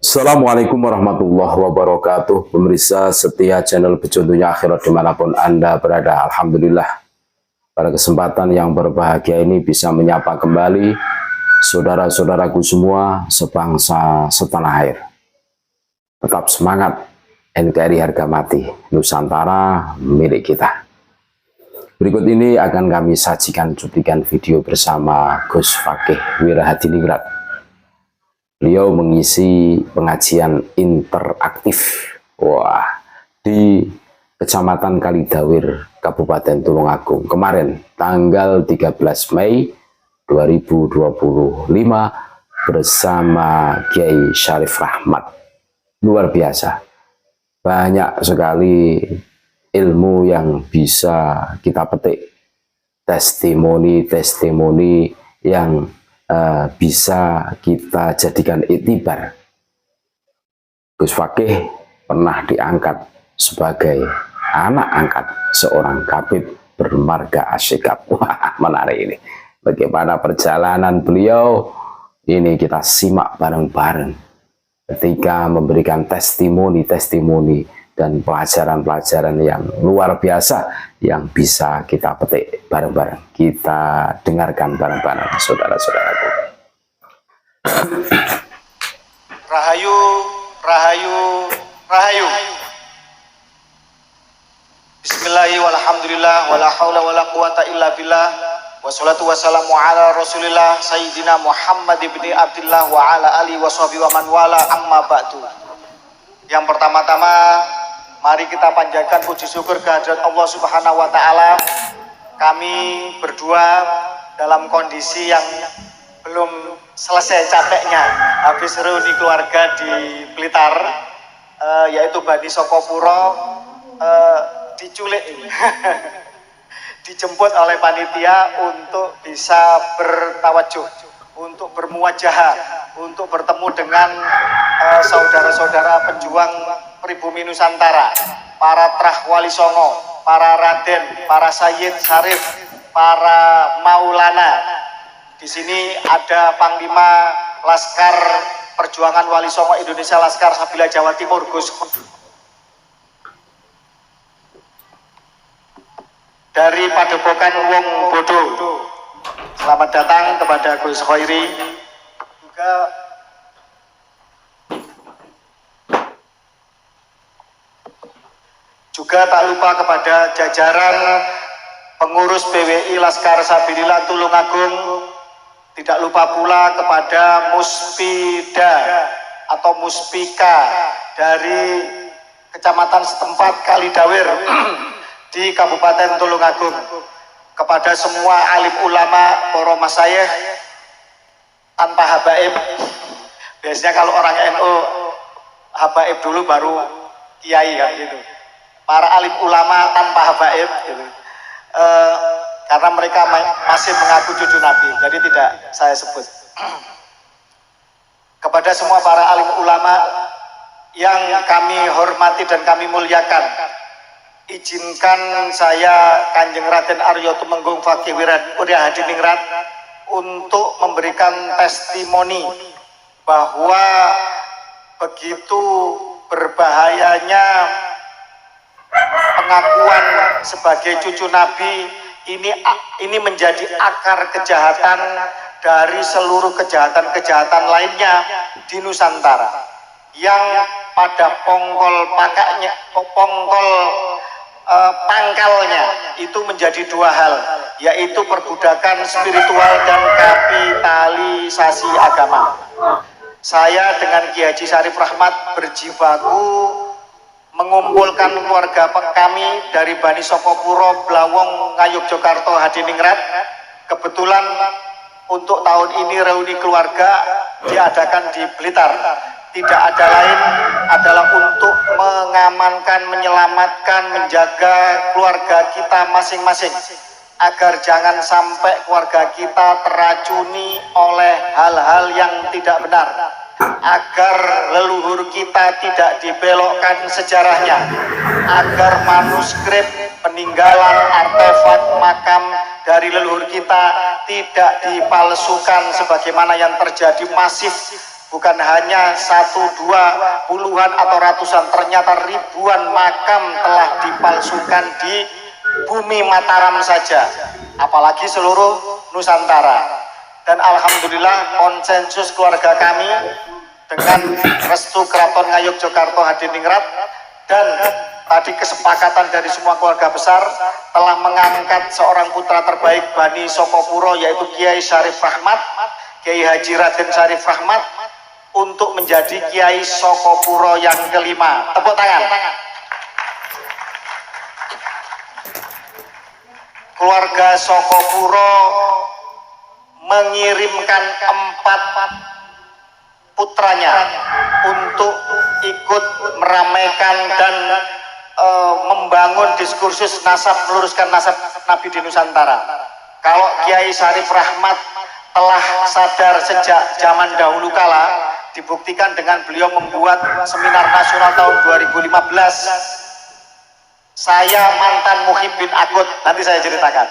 Assalamualaikum warahmatullahi wabarakatuh. Pemirsa setia channel Pecontohnya Akhirat dimanapun Anda berada. Alhamdulillah pada kesempatan yang berbahagia ini bisa menyapa kembali saudara-saudaraku semua sebangsa setanah air. Tetap semangat, NKRI harga mati, Nusantara milik kita. Berikut ini akan kami sajikan cuplikan video bersama Gus Fakih Wirahadiningrat. Beliau mengisi pengajian interaktif di Kecamatan Kalidawir, Kabupaten Tulungagung kemarin tanggal 13 Mei 2025 bersama Kiai Syarif Rahmat. Luar biasa, banyak sekali ilmu yang bisa kita petik, testimoni yang bisa kita jadikan iktibar. Gus Fakih pernah diangkat sebagai anak angkat seorang kabid bermarga Asyikab. Wah, menarik ini. Bagaimana perjalanan beliau? Ini kita simak bareng-bareng ketika memberikan testimoni dan pelajaran-pelajaran yang luar biasa yang bisa kita petik bareng-bareng. Kita dengarkan bareng-bareng, saudara-saudaraku. Rahayu, rahayu, rahayu. Bismillahirrahmanirrahim. Walhamdulillah, wala haula wala quwata illa billah. Wassalatu wassalamu ala Rasulillah Sayyidina Muhammad ibni Abdillah wa ala alihi wa sahbihi wa man wala, amma ba'du. Yang pertama-tama, mari kita panjatkan puji syukur kehadirat Allah Subhanahu wa taala. Kami berdua dalam kondisi yang belum selesai capeknya habis reuni keluarga di Blitar, yaitu Bani Sokopuro, diculik dijemput oleh panitia untuk bisa bertawajuh, untuk bermuwajahah, untuk bertemu dengan saudara-saudara pejuang pribumi Nusantara, para Trah Wali Songo, para Raden, para Sayyid Syarif, para Maulana. Di sini ada Panglima Laskar Perjuangan Wali Songo Indonesia Laskar Sabila Jawa Timur, Gus. Dari Padepokan Wong Bodo, selamat datang kepada Gus Khairi. Juga tak lupa kepada jajaran pengurus PWI Laskar Sabilillah Tulungagung. Tidak lupa pula kepada Muspida atau Muspika dari Kecamatan setempat Kalidawir di Kabupaten Tulungagung. Kepada semua alim ulama, para masyayikh tanpa habaib. Biasanya kalau orang NU habaib dulu baru kiai kan gitu. Para alim ulama tanpa habaib gitu. Karena mereka masih mengaku cucu Nabi, jadi tidak saya sebut. Kepada semua para alim ulama yang kami hormati dan kami muliakan, izinkan saya Kanjeng Raden Arya Tumenggung Fakih Wirahadiningrat untuk memberikan testimoni bahwa begitu berbahayanya pengakuan sebagai cucu Nabi ini menjadi akar kejahatan dari seluruh kejahatan-kejahatan lainnya di Nusantara, yang pada pangkalnya itu menjadi dua hal, yaitu perbudakan spiritual dan kapitalisasi agama. Saya dengan Kiai Haji Syarif Rahmat berjibaku mengumpulkan keluarga kami dari Bani Sokopuro, Blawong, Ngayogyakarta, Hadiningrat. Kebetulan untuk tahun ini reuni keluarga diadakan di Blitar. Tidak ada lain adalah untuk mengamankan, menyelamatkan, menjaga keluarga kita masing-masing, agar jangan sampai keluarga kita teracuni oleh hal-hal yang tidak benar, agar leluhur kita tidak dibelokkan sejarahnya, agar manuskrip, peninggalan, artefak, makam dari leluhur kita tidak dipalsukan sebagaimana yang terjadi masif bukan hanya satu, dua, puluhan atau ratusan, ternyata ribuan makam telah dipalsukan di bumi Mataram saja, apalagi seluruh Nusantara. Dan alhamdulillah konsensus keluarga kami dengan restu Keraton Ngayogyakarta Hadiningrat dan tadi kesepakatan dari semua keluarga besar telah mengangkat seorang putra terbaik Bani Sokopuro, yaitu Kiai Syarif Rahmat, Kiai Haji Raden Syarif Rahmat, untuk menjadi Kiai Sokopuro yang kelima. Tepuk tangan. Keluarga Sokopuro mengirimkan 4 putranya untuk ikut meramaikan dan membangun diskursus nasab, meluruskan nasab Nabi di Nusantara. Kalau Kiai Syarif Rahmat telah sadar sejak zaman dahulu kala, dibuktikan dengan beliau membuat seminar nasional tahun 2015. Saya mantan muhibbin akut, nanti saya ceritakan.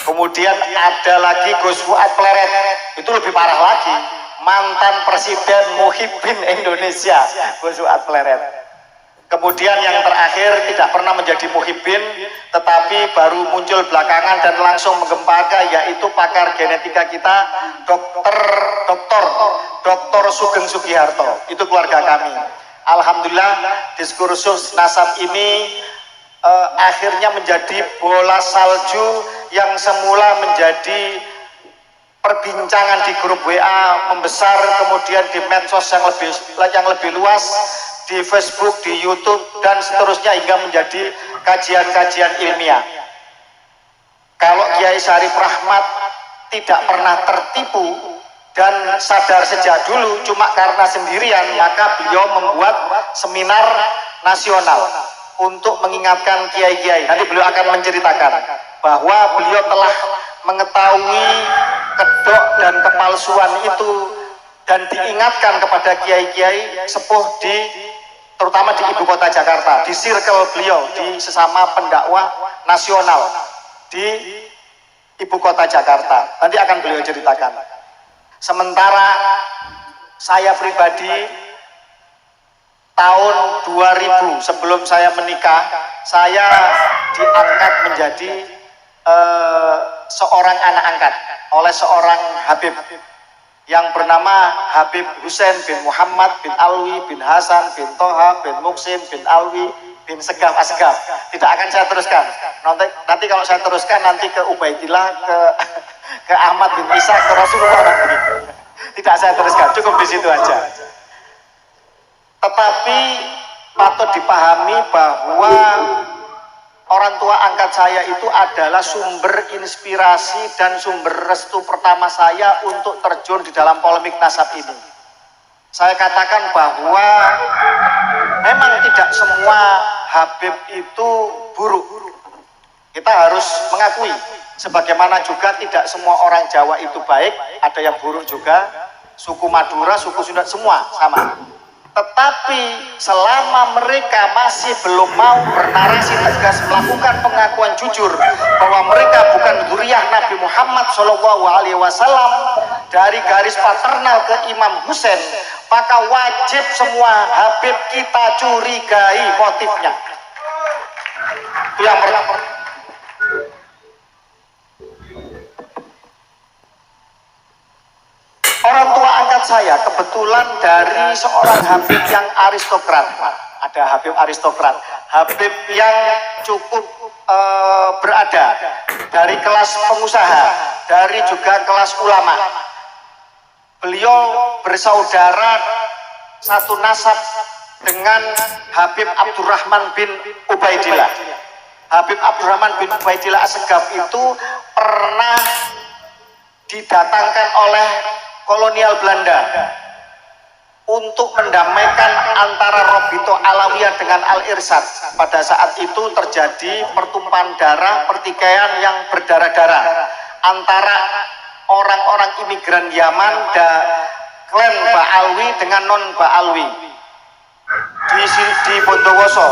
Kemudian ada lagi Gus Fuad Pleret, itu lebih parah lagi, mantan presiden muhibbin Indonesia, Gus Fuad Pleret. Kemudian yang terakhir tidak pernah menjadi muhibbin, tetapi baru muncul belakangan dan langsung menggempaka, yaitu pakar genetika kita, Dr. Sugeng Sugiharto. Itu keluarga kami. Alhamdulillah diskursus nasab ini akhirnya menjadi bola salju yang semula menjadi perbincangan di grup WA membesar, kemudian di medsos yang lebih luas, di Facebook, di YouTube, dan seterusnya hingga menjadi kajian-kajian ilmiah. Kalau Kiai Syarif Rahmat tidak pernah tertipu dan sadar sejak dulu cuma karena sendirian, maka beliau membuat seminar nasional untuk mengingatkan kiai-kiai. Nanti beliau akan menceritakan bahwa beliau telah mengetahui kedok dan kepalsuan itu dan diingatkan kepada kiai-kiai sepuh terutama di ibu kota Jakarta, di circle beliau, di sesama pendakwah nasional di ibu kota Jakarta. Nanti akan beliau ceritakan. Sementara saya pribadi tahun 2000 sebelum saya menikah, saya diangkat menjadi seorang anak angkat oleh seorang Habib yang bernama Habib Husain bin Muhammad bin Alwi bin Hasan bin Toha bin Muksin bin Alwi bin Segaf Asgaf. Tidak akan saya teruskan. Nanti kalau saya teruskan nanti ke Ubaidillah, ke Ahmad bin Isa, ke Rasulullah nanti. Tidak saya teruskan, cukup di situ aja. Tetapi patut dipahami bahwa orang tua angkat saya itu adalah sumber inspirasi dan sumber restu pertama saya untuk terjun di dalam polemik nasab ini. Saya katakan bahwa memang tidak semua Habib itu buruk. Kita harus mengakui, sebagaimana juga tidak semua orang Jawa itu baik, ada yang buruk juga, suku Madura, suku Sunda, semua sama. Tetapi selama mereka masih belum mau bernarasi tegas, melakukan pengakuan jujur bahwa mereka bukan dzurriyyah Nabi Muhammad SAW dari garis paternal ke Imam Husain, maka wajib semua Habib kita curigai motifnya. Itu yang pertama. Orang tua angkat saya kebetulan dari seorang Habib yang aristokrat. Ada Habib aristokrat, Habib yang cukup berada, dari kelas pengusaha, dari juga kelas ulama. Beliau bersaudara satu nasab dengan Habib Abdurrahman bin Ubaidillah. Habib Abdurrahman bin Ubaidillah Asgaf itu pernah didatangkan oleh kolonial Belanda untuk mendamaikan antara Robito Alawiyah dengan Al-Irsyad. Pada saat itu terjadi pertumpahan darah, pertikaian yang berdarah-darah antara orang-orang imigran Yaman dan klan Ba'alwi dengan non Ba'alwi di Bondowoso.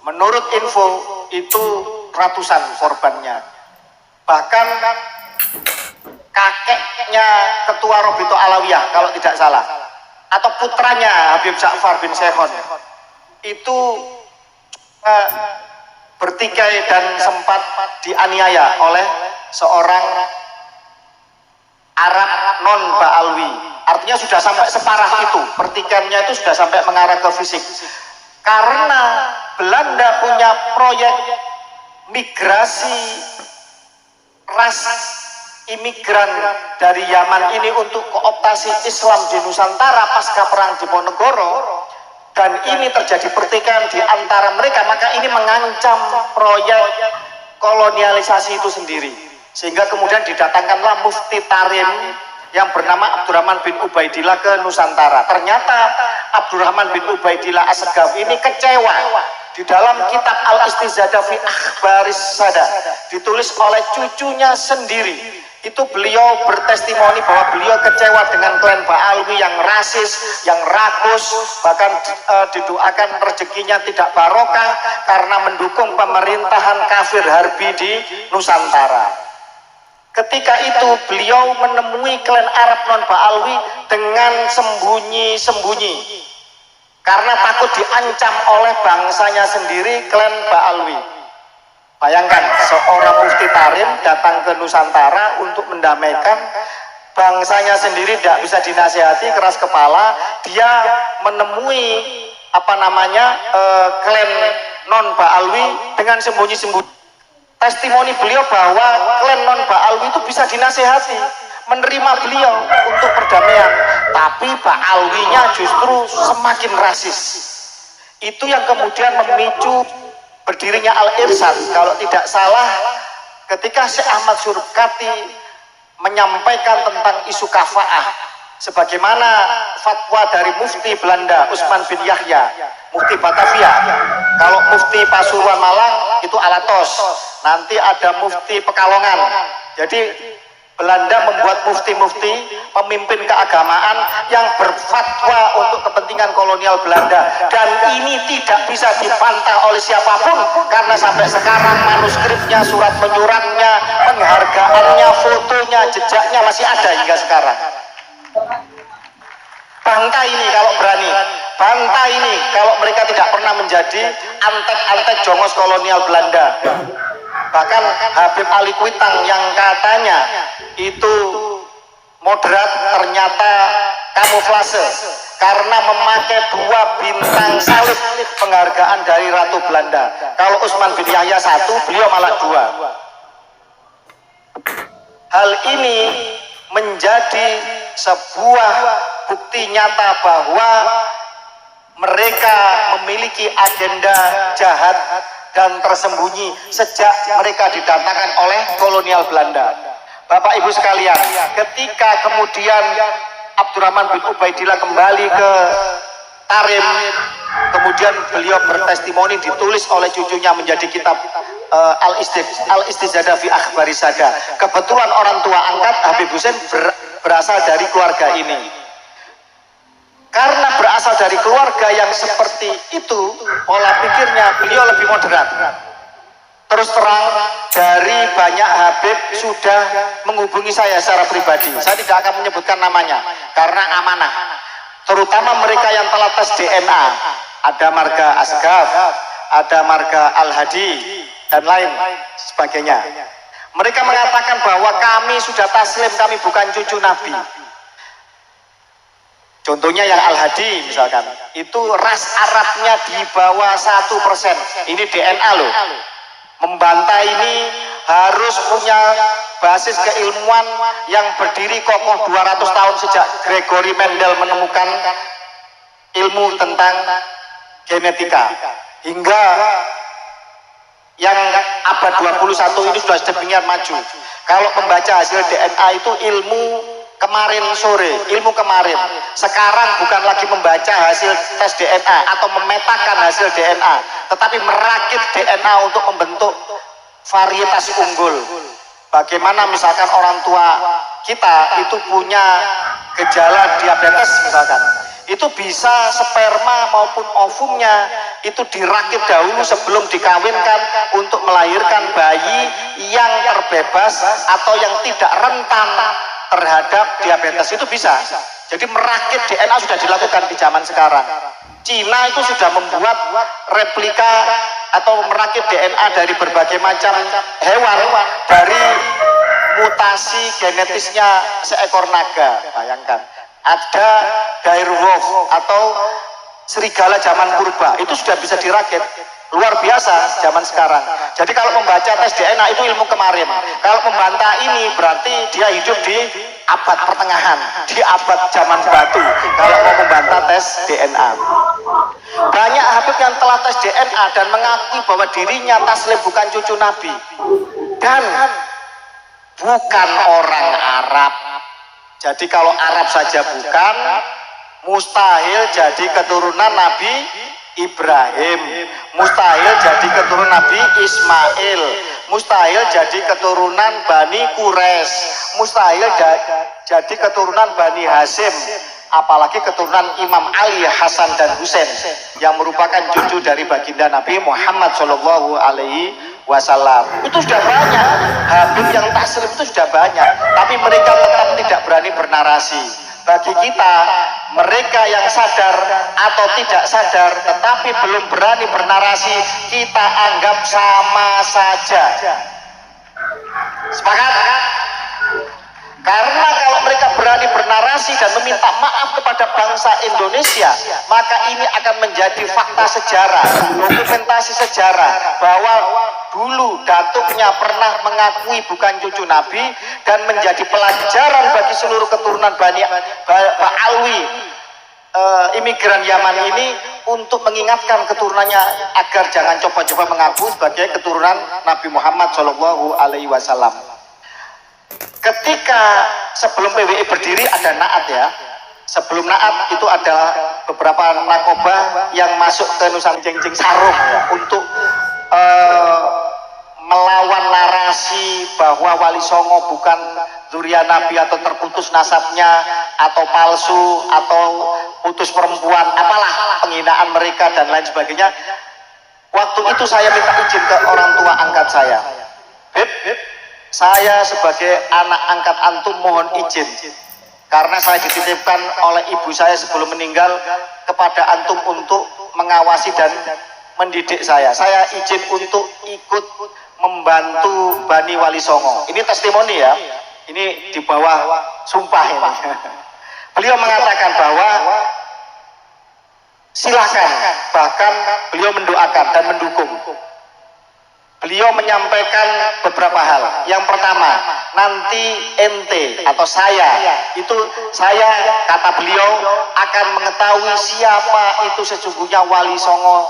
Menurut info itu ratusan korbannya. Bahkan kakeknya ketua Robito Alawiyah kalau tidak salah, atau putranya Habib Ja'far bin Sehon itu bertikai dan sempat dianiaya oleh seorang Arab non Ba'alwi. Artinya sudah sampai separah itu, pertikaiannya itu sudah sampai mengarah ke fisik. Karena Belanda punya proyek migrasi ras imigran dari Yaman ini untuk kooptasi Islam di Nusantara pasca perang Diponegoro, dan ini terjadi pertikaian di antara mereka, maka ini mengancam proyek kolonialisasi itu sendiri. Sehingga kemudian didatangkanlah Mufti Tarim yang bernama Abdurrahman bin Ubaidillah ke Nusantara. Ternyata Abdurrahman bin Ubaidillah As-Segaf ini kecewa. Di dalam kitab Al-Istizadah fi Akhbaris Sada ditulis oleh cucunya sendiri, itu beliau bertestimoni bahwa beliau kecewa dengan klan Ba'alwi yang rasis, yang rakus, bahkan didoakan rezekinya tidak barokah karena mendukung pemerintahan kafir Harbi di Nusantara. Ketika itu beliau menemui klan Arab non Ba'alwi dengan sembunyi-sembunyi karena takut diancam oleh bangsanya sendiri, klan Ba'alwi. Bayangkan, seorang Mufti Tarim datang ke Nusantara untuk mendamaikan bangsanya sendiri, tidak bisa dinasihati, keras kepala. Dia menemui klan non Ba'alwi dengan sembunyi-sembunyi. Testimoni beliau bahwa klan non Ba'alwi itu bisa dinasihati, menerima beliau untuk perdamaian, tapi Ba'alwinya justru semakin rasis. Itu yang kemudian memicu berdirinya Al-Irsyad. Kalau tidak salah, ketika Syekh Ahmad Surkati menyampaikan tentang isu kafa'ah, sebagaimana fatwa dari Mufti Belanda Usman bin Yahya, Mufti Batavia. Kalau Mufti Pasuruan Malang itu Alatos, nanti ada Mufti Pekalongan. Jadi Belanda membuat mufti-mufti, pemimpin keagamaan yang berfatwa untuk kepentingan kolonial Belanda, dan ini tidak bisa dibantah oleh siapapun karena sampai sekarang manuskripnya, surat menyuratnya, penghargaannya, fotonya, jejaknya masih ada hingga sekarang. Bantah ini kalau berani, bantah ini kalau mereka tidak pernah menjadi antek-antek jongos kolonial Belanda. Bahkan Habib Ali Kuitang yang katanya itu moderat ternyata kamuflase karena memakai 2 bintang salib penghargaan dari Ratu Belanda. Kalau Usman bin Yahya 1, beliau malah 2. Hal ini menjadi sebuah bukti nyata bahwa mereka memiliki agenda jahat dan tersembunyi sejak mereka didatangkan oleh kolonial Belanda. Bapak Ibu sekalian, ketika kemudian Abdurrahman bin Ubaidillah kembali ke Tarim, kemudian beliau bertestimoni, ditulis oleh cucunya menjadi kitab Al-Istizadah fi Akhbaris Sada. Kebetulan orang tua angkat Habib Hussein berasal dari keluarga ini. Karena berasal dari keluarga yang seperti itu, pola pikirnya beliau lebih moderat. Terus terang, dari banyak Habib sudah menghubungi saya secara pribadi. Saya tidak akan menyebutkan namanya karena amanah. Terutama mereka yang telah tes DNA. Ada marga Asgaf, ada marga Al-Hadi, dan lain sebagainya. Mereka mengatakan bahwa kami sudah taslim, kami bukan cucu Nabi. Contohnya yang Al-Hadi misalkan, itu ras Arabnya di bawah 1%. Ini DNA loh. Membantah ini harus punya basis keilmuan yang berdiri kokoh 200 tahun sejak Gregory Mendel menemukan ilmu tentang genetika. Hingga yang abad 21 ini sudah sedemikian maju. Kalau membaca hasil DNA itu ilmu kemarin sore, ilmu kemarin. Sekarang bukan lagi membaca hasil tes DNA atau memetakan hasil DNA, tetapi merakit DNA untuk membentuk varietas unggul. Bagaimana misalkan orang tua kita itu punya gejala diabetes misalkan, itu bisa sperma maupun ovumnya itu dirakit dahulu sebelum dikawinkan untuk melahirkan bayi yang terbebas atau yang tidak rentan terhadap diabetes, itu bisa. Jadi merakit DNA sudah dilakukan di zaman sekarang. Cina itu sudah membuat replika atau merakit DNA dari berbagai macam hewan dari mutasi genetisnya seekor naga. Bayangkan, ada direwolf atau serigala zaman purba, itu sudah bisa dirakit. Luar biasa zaman sekarang. Jadi kalau membaca tes DNA itu ilmu kemarin. Kalau membantah ini berarti dia hidup di abad pertengahan, di abad zaman batu. Kalau mau membantah tes DNA. Banyak Habib yang telah tes DNA dan mengakui bahwa dirinya taslim bukan cucu Nabi dan bukan orang Arab. Jadi kalau Arab saja bukan, mustahil jadi keturunan Nabi Ibrahim, mustahil jadi keturunan Nabi Ismail, mustahil jadi keturunan Bani Quraisy, mustahil jadi keturunan Bani Hasyim, apalagi keturunan Imam Ali, Hasan dan Husain yang merupakan cucu dari baginda Nabi Muhammad Shallallahu Alaihi Wasallam. Itu sudah banyak Habib yang taslim, itu sudah banyak, tapi mereka tetap tidak berani bernarasi. Bagi kita, mereka yang sadar atau tidak sadar tetapi belum berani bernarasi, kita anggap sama saja. Sepakat? Karena kalau mereka berani bernarasi dan meminta maaf kepada bangsa Indonesia, maka ini akan menjadi fakta sejarah, dokumentasi sejarah bahwa dulu datuknya pernah mengakui bukan cucu Nabi dan menjadi pelajaran bagi seluruh keturunan Bani Alwi, imigran Yaman ini, untuk mengingatkan keturunannya agar jangan coba-coba mengaku sebagai keturunan Nabi Muhammad Shallallahu Alaihi Wasallam. Ketika sebelum PWI berdiri ada Naat ya. Sebelum Naat itu adalah beberapa narkoba yang masuk ke Nusa Cengceng Sarung ya, untuk melawan narasi bahwa Wali Songo bukan zuriat Nabi atau terputus nasabnya atau palsu atau putus perempuan, apalah penghinaan mereka dan lain sebagainya. Waktu itu saya minta izin ke orang tua angkat saya. Beb, saya sebagai anak angkat antum mohon izin, karena saya dititipkan oleh ibu saya sebelum meninggal kepada antum untuk mengawasi dan mendidik saya. Saya izin untuk ikut membantu Bani Wali Songo. Ini testimoni ya, ini di bawah sumpah ini. Beliau mengatakan bahwa silahkan, bahkan beliau mendoakan dan mendukung. Beliau menyampaikan beberapa hal. Yang pertama, nanti ente atau saya, itu saya, kata beliau, akan mengetahui siapa itu sesungguhnya Wali Songo,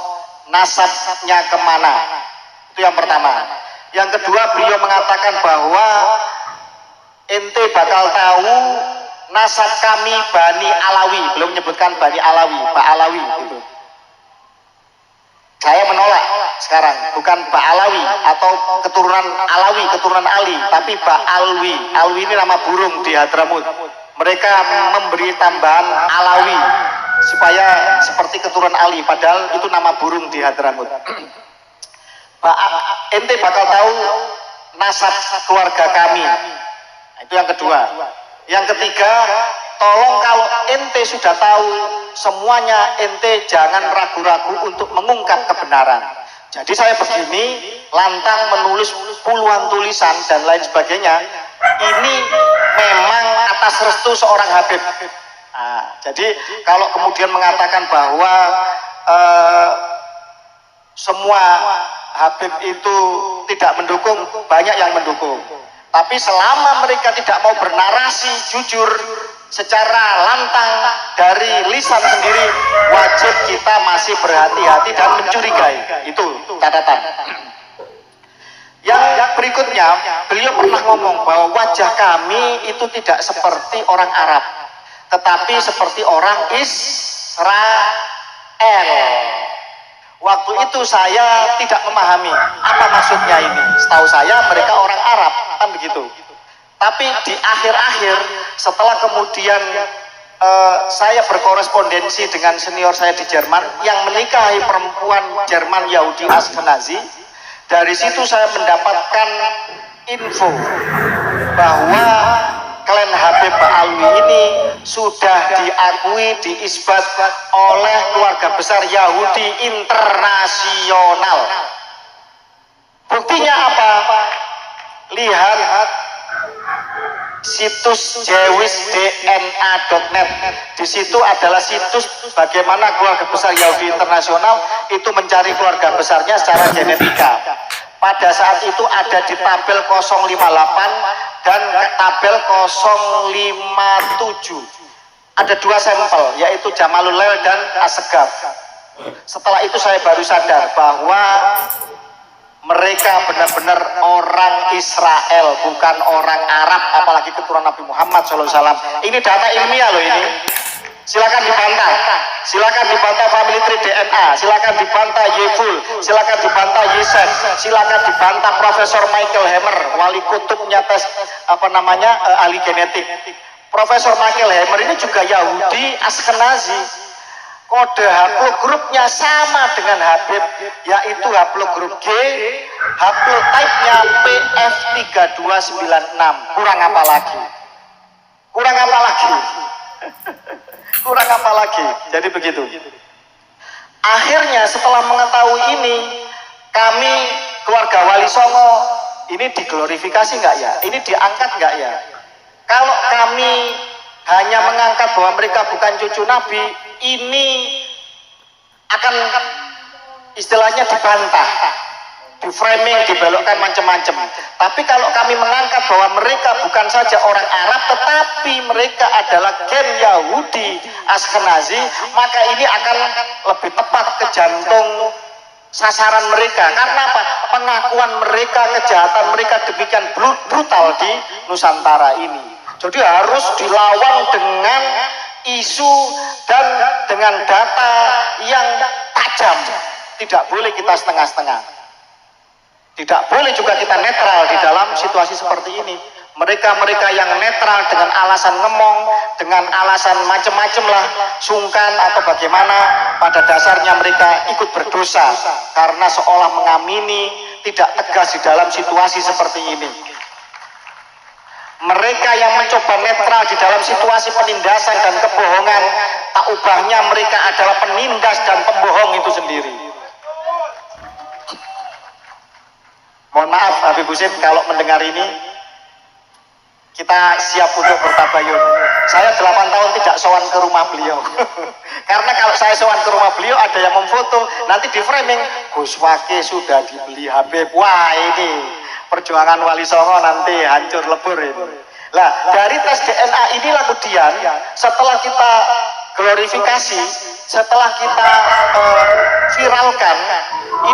nasabnya kemana. Itu yang pertama. Yang kedua, beliau mengatakan bahwa ente bakal tahu nasab kami Bani Alawi. Beliau menyebutkan Bani Alawi, Pak Alawi gitu. Saya menolak sekarang, bukan Pak Alawi atau keturunan Alawi, keturunan Ali, tapi Pak Alwi. Alwi ini nama burung di Hadramut. Mereka memberi tambahan Alawi supaya seperti keturunan Ali, padahal itu nama burung di Hadramut. Ente bakal tahu nasab keluarga kami. Itu yang kedua. Yang ketiga, tolong kalau ente sudah tahu semuanya, ente jangan ragu-ragu untuk mengungkap kebenaran. Jadi saya begini lantang menulis puluhan tulisan dan lain sebagainya, ini memang atas restu seorang Habib. Nah, jadi kalau kemudian mengatakan bahwa semua Habib itu tidak mendukung, banyak yang mendukung. Tapi selama mereka tidak mau bernarasi jujur secara lantang dari lisan sendiri, wajib kita masih berhati-hati dan mencurigai. Itu catatan. Yang berikutnya, beliau pernah ngomong bahwa wajah kami itu tidak seperti orang Arab, tetapi seperti orang Israel. Waktu itu saya tidak memahami apa maksudnya ini. Setahu saya mereka orang Arab, kan begitu. Tapi di akhir-akhir setelah kemudian saya berkorespondensi dengan senior saya di Jerman yang menikahi perempuan Jerman Yahudi Ashkenazi. Dari situ saya mendapatkan info bahwa klan Habib Ba'alwi ini sudah diakui, diisbat oleh keluarga besar Yahudi internasional. Buktinya apa? Lihat situs jewisdna.net. Di situ adalah situs bagaimana keluarga besar Yahudi internasional itu mencari keluarga besarnya secara genetika. Pada saat itu ada di tabel 058 dan tabel 057. Ada dua sampel, yaitu Jamalul Lail dan Asegaf. Setelah itu saya baru sadar bahwa mereka benar-benar orang Israel, bukan orang Arab, apalagi keturunan Nabi Muhammad SAW. Ini data ilmiah loh ini. Silakan dibantah, silakan dibantah Family Tree DNA, silakan dibantah Yeful, silakan dibantah Yesef, silakan dibantah Profesor Michael Hammer, wali kutubnya tes ahli genetik. Profesor Michael Hammer ini juga Yahudi Ashkenazi. Kode haplogrupnya sama dengan Habib, yaitu haplogrup G, haplotype-nya PF3296. Kurang apa lagi? Kurang apa lagi? Kurang apa lagi? Jadi begitu. Akhirnya setelah mengetahui ini, kami keluarga Wali Songo ini diglorifikasi nggak ya? Ini diangkat nggak ya? Kalau kami hanya mengangkat bahwa mereka bukan cucu Nabi, ini akan istilahnya dibantah, di framing, dibelokkan macam-macam. Tapi kalau kami mengangkat bahwa mereka bukan saja orang Arab, tetapi mereka adalah gen Yahudi Ashkenazi, maka ini akan lebih tepat ke jantung sasaran mereka. Karena apa? Pengakuan mereka, kejahatan mereka demikian brutal di Nusantara ini. Jadi harus dilawan dengan isu dan dengan data yang tajam. Tidak boleh kita setengah-setengah. Tidak boleh juga kita netral di dalam situasi seperti ini. Mereka-mereka yang netral dengan alasan ngemong, dengan alasan macam-macam lah, sungkan atau bagaimana, pada dasarnya mereka ikut berdosa karena seolah mengamini, tidak tegas di dalam situasi seperti ini. Mereka yang mencoba netral di dalam situasi penindasan dan kebohongan, tak ubahnya mereka adalah penindas dan pembohong itu sendiri. Mohon maaf Habib Husin kalau mendengar ini, kita siap untuk bertabayun. Saya 8 tahun tidak sowan ke rumah beliau. Karena kalau saya sowan ke rumah beliau ada yang memfoto, nanti di framing Gus Wake sudah dibeli Habib. Wah, ini perjuangan Wali Songo nanti hancur lebur ini. Nah, dari tes DNA inilah kemudian setelah kita glorifikasi, setelah kita viralkan,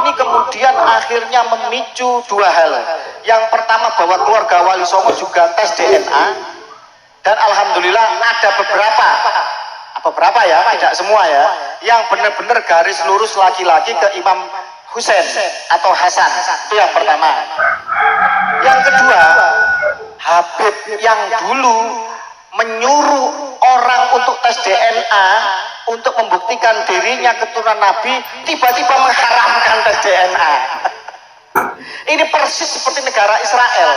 ini kemudian akhirnya memicu dua hal. Yang pertama bahwa keluarga Wali Songo juga tes DNA, dan alhamdulillah ada beberapa ya, tidak semua ya, yang benar-benar garis lurus laki-laki ke Imam Husain atau Hasan. Itu yang pertama. Yang kedua, Habib yang dulu menyuruh orang untuk tes DNA untuk membuktikan dirinya keturunan Nabi, tiba-tiba mengharamkan tes DNA. Ini persis seperti negara Israel.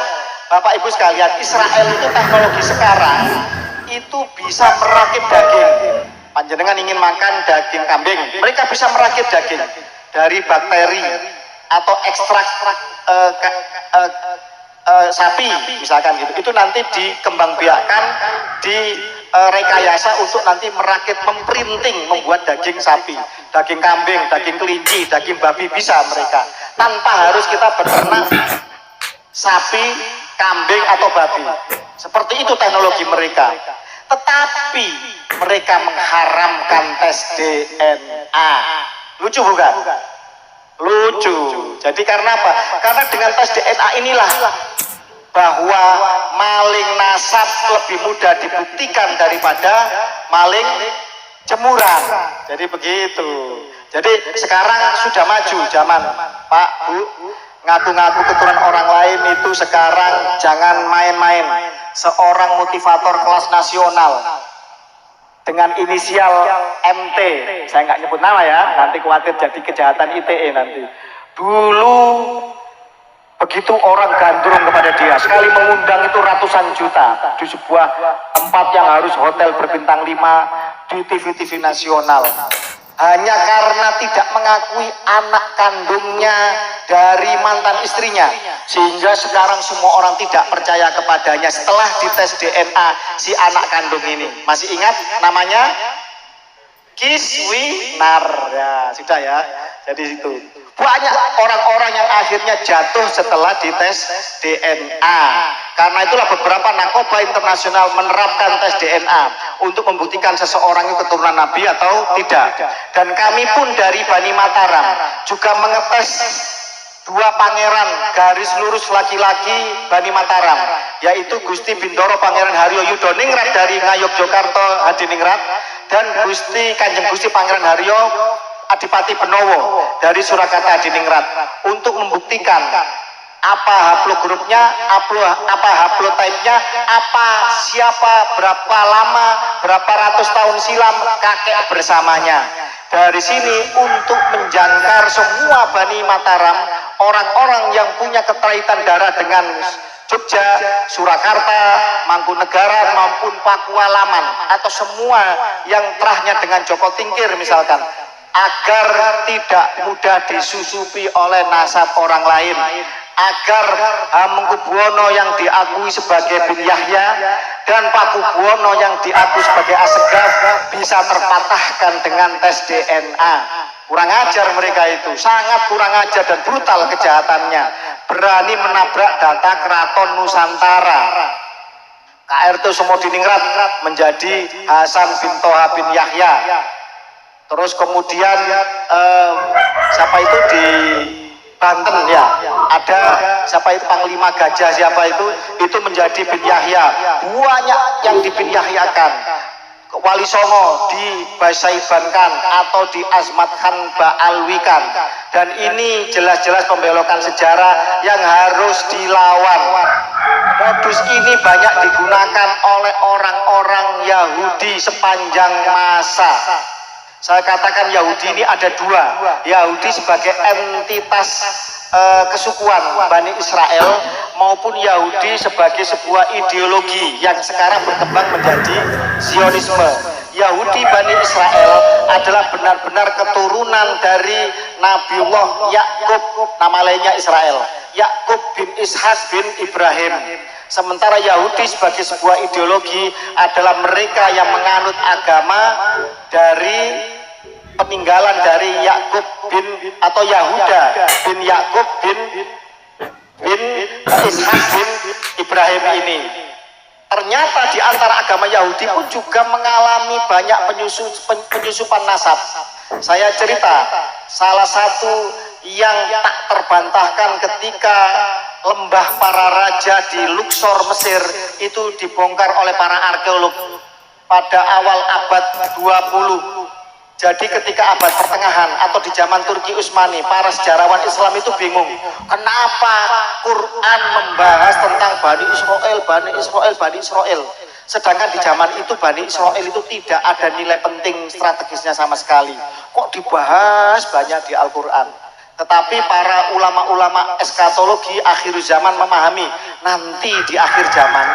Bapak Ibu sekalian, Israel itu teknologi sekarang itu bisa merakit daging. Panjenengan ingin makan daging kambing, mereka bisa merakit daging dari bakteri atau ekstrak sapi misalkan gitu. Itu nanti dikembangbiakkan, direkayasa untuk nanti merakit, memprinting, membuat daging sapi, daging kambing, daging kelinci, daging babi, bisa mereka tanpa harus kita beternak sapi, kambing atau babi. Seperti itu teknologi mereka. Tetapi mereka mengharamkan tes DNA. Lucu bukan? Lucu. Jadi karena apa? Karena dengan tes DNA inilah bahwa maling nasab lebih mudah dibuktikan daripada maling jemuran. Jadi begitu. Jadi sekarang sudah maju zaman, Pak, Bu, ngaku-ngaku keturunan orang lain itu sekarang jangan main-main. Seorang motivator kelas nasional dengan inisial MT. Saya nggak nyebut nama ya, nanti khawatir jadi kejahatan ITE nanti. Dulu begitu orang gandrung kepada dia, sekali mengundang itu ratusan juta di sebuah tempat yang harus hotel berbintang 5 di TV-TV nasional. Hanya karena tidak mengakui anak kandungnya dari mantan istrinya, sehingga sekarang semua orang tidak percaya kepadanya setelah dites DNA si anak kandung ini. Masih ingat namanya? Kiswinar. Ya, sudah ya. Jadi itu banyak orang-orang yang akhirnya jatuh setelah dites DNA. Karena itulah beberapa narkoba internasional menerapkan tes DNA untuk membuktikan seseorang itu keturunan Nabi atau tidak. Dan kami pun dari Bani Mataram juga mengetes dua pangeran garis lurus laki-laki Bani Mataram, yaitu Gusti Bintoro Pangeran Haryo Yudoningrat dari Ngayogyakarta Hadiningrat dan Kanjeng Gusti Pangeran Haryo Adipati Benowo dari Surakarta Hadiningrat, untuk membuktikan apa haplogrupnya, apa haplotype-nya, siapa, berapa lama, berapa ratus tahun silam kakek bersamanya. Dari sini untuk menjangkar semua Bani Mataram, orang-orang yang punya keterkaitan darah dengan Jogja, Surakarta, Mangkunegaran maupun Pakualaman, atau semua yang terahnya dengan Joko Tingkir misalkan, agar tidak mudah disusupi oleh nasab orang lain, agar Hamengkubuwono yang diakui sebagai bin Yahya dan Pakubuwono yang diakui sebagai Assegaf bisa terpatahkan dengan tes DNA. Kurang ajar mereka itu, sangat kurang ajar dan brutal kejahatannya. Berani menabrak data Keraton Nusantara. KRT Sumodiningrat menjadi Hasan bin Toha bin Yahya. Terus kemudian siapa itu di Banten ya, ada siapa itu Panglima Gajah siapa itu menjadi bin Yahya. Banyak yang di bin Yahyakan. Wali Songo dibasaibankan atau diazmatkan ba'alwikan, dan ini jelas-jelas pembelokan sejarah yang harus dilawan. Modus ini banyak digunakan oleh orang-orang Yahudi sepanjang masa. Saya katakan Yahudi ini ada dua, Yahudi sebagai entitas kesukuan Bani Israel, maupun Yahudi sebagai sebuah ideologi yang sekarang berkembang menjadi Zionisme. Yahudi Bani Israel adalah benar-benar keturunan dari Nabiullah Yakub, nama lainnya Israel, Yakub bin Ishak bin Ibrahim. Sementara Yahudi sebagai sebuah ideologi adalah mereka yang menganut agama dari peninggalan dari Yakub bin atau Yahuda bin Yakub bin Ishak bin Ibrahim ini. Ternyata di antara agama Yahudi pun juga mengalami banyak penyusupan nasab. Saya cerita salah satu yang tak terbantahkan ketika lembah para raja di Luxor Mesir itu dibongkar oleh para arkeolog pada awal abad 20. Jadi ketika abad pertengahan atau di zaman Turki Utsmani, para sejarawan Islam itu bingung, kenapa Quran membahas tentang Bani Israel, Bani Israel, Bani Israel, sedangkan di zaman itu Bani Israel itu tidak ada nilai penting strategisnya sama sekali, kok dibahas banyak di Al-Quran. Tetapi para ulama-ulama eskatologi akhir zaman memahami, nanti di akhir zaman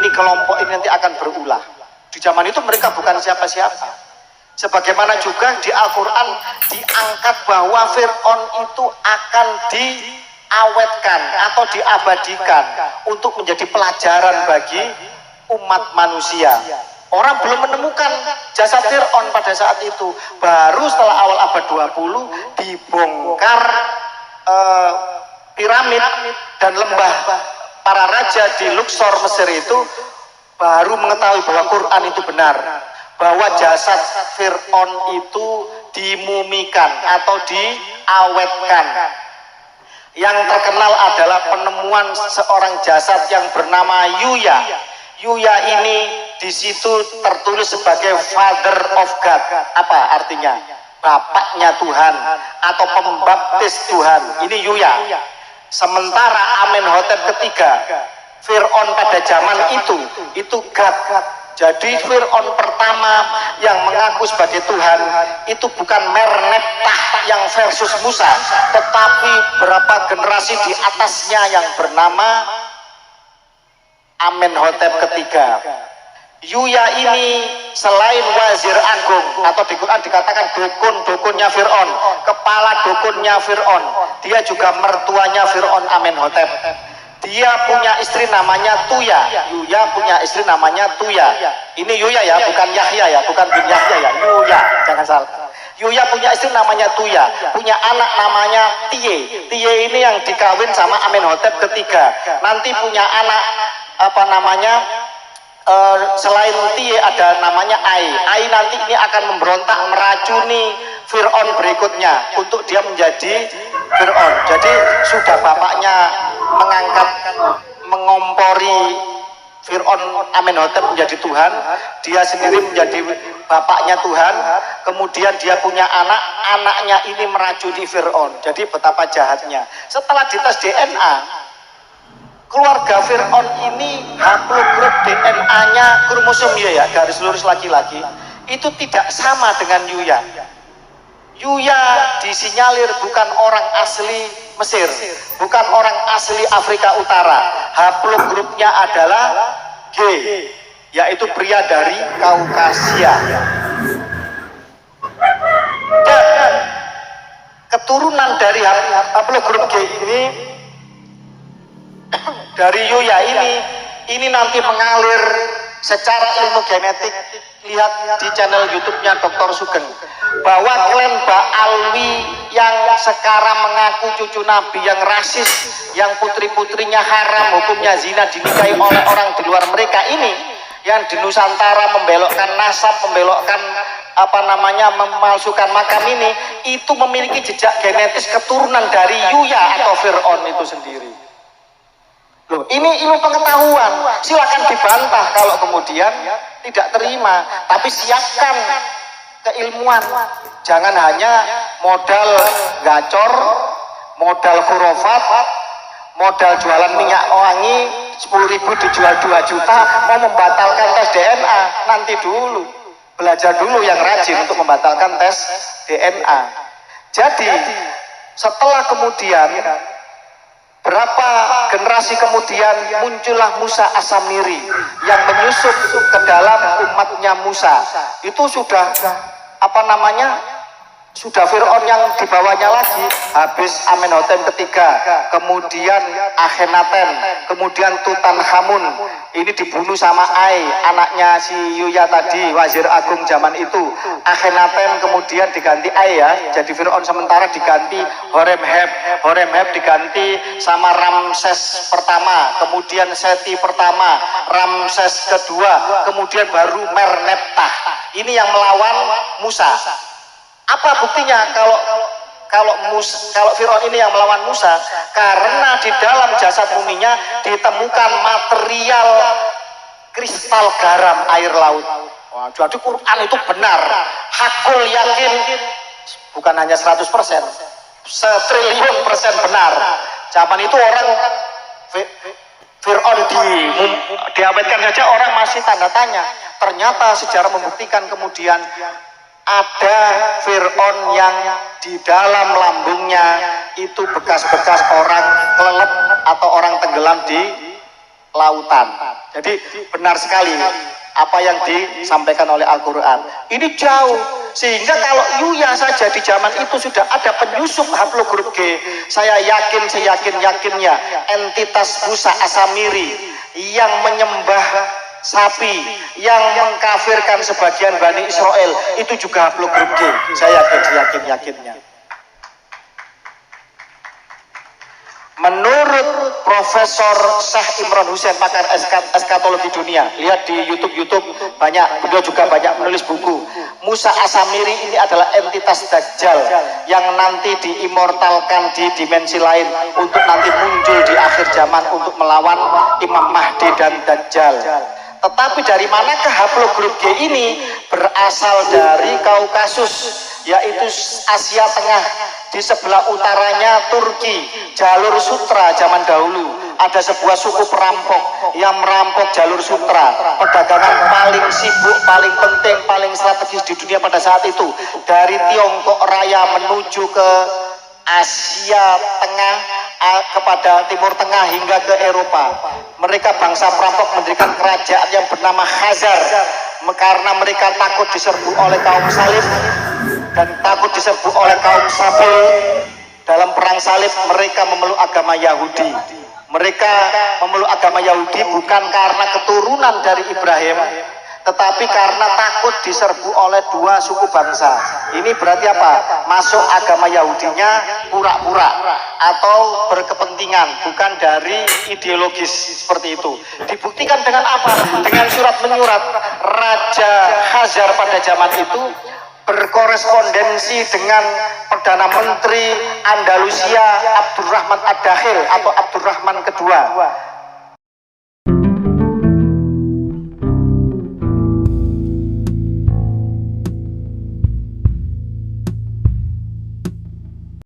ini kelompok ini nanti akan berulah. Di zaman itu mereka bukan siapa-siapa. Sebagaimana juga di Al-Quran diangkat bahwa Fir'aun itu akan diawetkan atau diabadikan untuk menjadi pelajaran bagi umat manusia. Orang belum menemukan jasad Fir'aun pada saat itu. Baru setelah awal abad 20 dibongkar piramid dan lembah para raja di Luxor Mesir itu, baru mengetahui bahwa Quran itu benar, bahwa jasad Fir'aun itu dimumikan atau diawetkan. Yang terkenal adalah penemuan seorang jasad yang bernama Yuya. Yuya ini di situ tertulis sebagai Father of God. Apa artinya? Bapaknya Tuhan atau pembaptis Tuhan. Ini Yuya. Sementara Amenhotep ketiga, Fir'aun pada zaman itu God. Jadi Fir'aun pertama yang mengaku sebagai Tuhan itu bukan Merneptah yang versus Musa, tetapi berapa generasi di atasnya yang bernama Amenhotep ketiga. Yuya ini selain wazir agung, atau di Quran dikatakan dukun-dukunnya Fir'aun, kepala dukunnya Fir'aun, dia juga mertuanya Fir'aun Amenhotep. Dia punya istri namanya Tuya. Yuya punya istri namanya Tuya. Ini Yuya ya, bukan Yahya ya, bukan bin Yahya ya. Yuya, jangan salah. Yuya punya istri namanya Tuya, punya anak namanya Tie. Tie ini yang dikawin sama Amenhotep ketiga. Nanti punya anak apa namanya? Selain Tie ada namanya Ai. Ai nanti ini akan memberontak meracuni Fir'aun berikutnya untuk dia menjadi Fir'aun. Jadi sudah bapaknya mengangkat, mengompori Fir'aun Amenhotep menjadi Tuhan, dia sendiri menjadi bapaknya Tuhan, kemudian dia punya anak, anaknya ini meracuni Fir'aun. Jadi betapa jahatnya. Setelah dites DNA, keluarga Fir'aun ini haplogrup DNA-nya kromosom ya, garis lurus laki-laki, itu tidak sama dengan Yuya. Yuya disinyalir bukan orang asli Mesir, bukan orang asli Afrika Utara. Haplogrupnya adalah G, yaitu pria dari Kaukasia. Dan keturunan dari haplogrup G ini, dari Yuya ini nanti mengalir secara ilmu genetik. Lihat di channel YouTube-nya Dr. Sugeng, bahwa klan Ba'alwi yang sekarang mengaku cucu Nabi, yang rasis, yang putri-putrinya haram, hukumnya zina, dinikahi oleh orang di luar mereka ini, yang di Nusantara membelokkan nasab, membelokkan apa namanya, memalsukan makam ini, itu memiliki jejak genetis keturunan dari Yuya atau Fir'aun itu sendiri. Loh, ini ilmu pengetahuan, silakan dibantah kalau kemudian tidak terima, tapi siapkan keilmuan, jangan hanya modal gacor, modal khurafat, modal jualan minyak wangi 10.000 dijual 2 juta, mau membatalkan tes DNA. Nanti dulu, belajar dulu yang rajin untuk membatalkan tes DNA. Jadi setelah kemudian berapa generasi kemudian muncullah Musa As-Samiri yang menyusup ke dalam umatnya Musa. Itu sudah apa namanya, sudah Fir'aun yang dibawanya lagi, habis Amenhotep ketiga, kemudian Akhenaten, kemudian Tutankhamun, ini dibunuh sama Ai, anaknya si Yuya tadi, wazir agung zaman itu. Akhenaten kemudian diganti Ai ya, jadi Fir'aun sementara diganti Horemheb, Horemheb diganti sama Ramses pertama, kemudian Seti pertama, Ramses kedua, kemudian baru Merneptah. Ini yang melawan Musa. Apa buktinya kalau Fir'aun ini yang melawan Musa? Karena di dalam jasad muminya ditemukan material kristal garam air laut. Wah, jadi Quran itu benar. Hakul yakin, bukan hanya 100%, 1.000.000% benar. Zaman itu orang Fir'aun diawetkan saja orang masih tanda tanya. Ternyata sejarah membuktikan kemudian ada Fir'aun yang di dalam lambungnya itu bekas-bekas orang kelelep atau orang tenggelam di lautan. Jadi benar sekali apa yang disampaikan oleh Al-Quran. Ini jauh, sehingga kalau Yuya saja di zaman itu sudah ada penyusup haplogrup G, saya yakin seyakin-yakinnya entitas Musa As-Samiri yang menyembah sapi, yang mengkafirkan sebagian Bani Israel, itu juga haplogrup G, saya yakin-yakinnya. Menurut Profesor Syekh Imran Hussein, pakar eskatologi dunia, lihat di YouTube banyak, beliau juga banyak menulis buku. Musa As-Samiri ini adalah entitas Dajjal yang nanti diimortalkan di dimensi lain untuk nanti muncul di akhir zaman untuk melawan Imam Mahdi dan Dajjal. Tetapi dari manakah haplogrup G ini? Berasal dari Kaukasus, yaitu Asia Tengah. Di sebelah utaranya Turki, jalur sutra zaman dahulu. Ada sebuah suku perampok yang merampok jalur sutra, perdagangan paling sibuk, paling penting, paling strategis di dunia pada saat itu, dari Tiongkok Raya menuju ke Asia Tengah, kepada Timur Tengah hingga ke Eropa. Mereka bangsa perampok mendirikan kerajaan yang bernama Khazar karena mereka takut diserbu oleh kaum salib dan takut diserbu oleh kaum Sabil. Dalam perang salib mereka memeluk agama Yahudi. Mereka memeluk agama Yahudi bukan karena keturunan dari Ibrahim, tetapi karena takut diserbu oleh dua suku bangsa. Ini berarti apa? Masuk agama Yahudinya pura-pura atau berkepentingan, bukan dari ideologis seperti itu. Dibuktikan dengan apa? Dengan surat menyurat. Raja Khazar pada zaman itu berkorespondensi dengan Perdana Menteri Andalusia Abdurrahman Ad-Dakhil atau Abdurrahman kedua.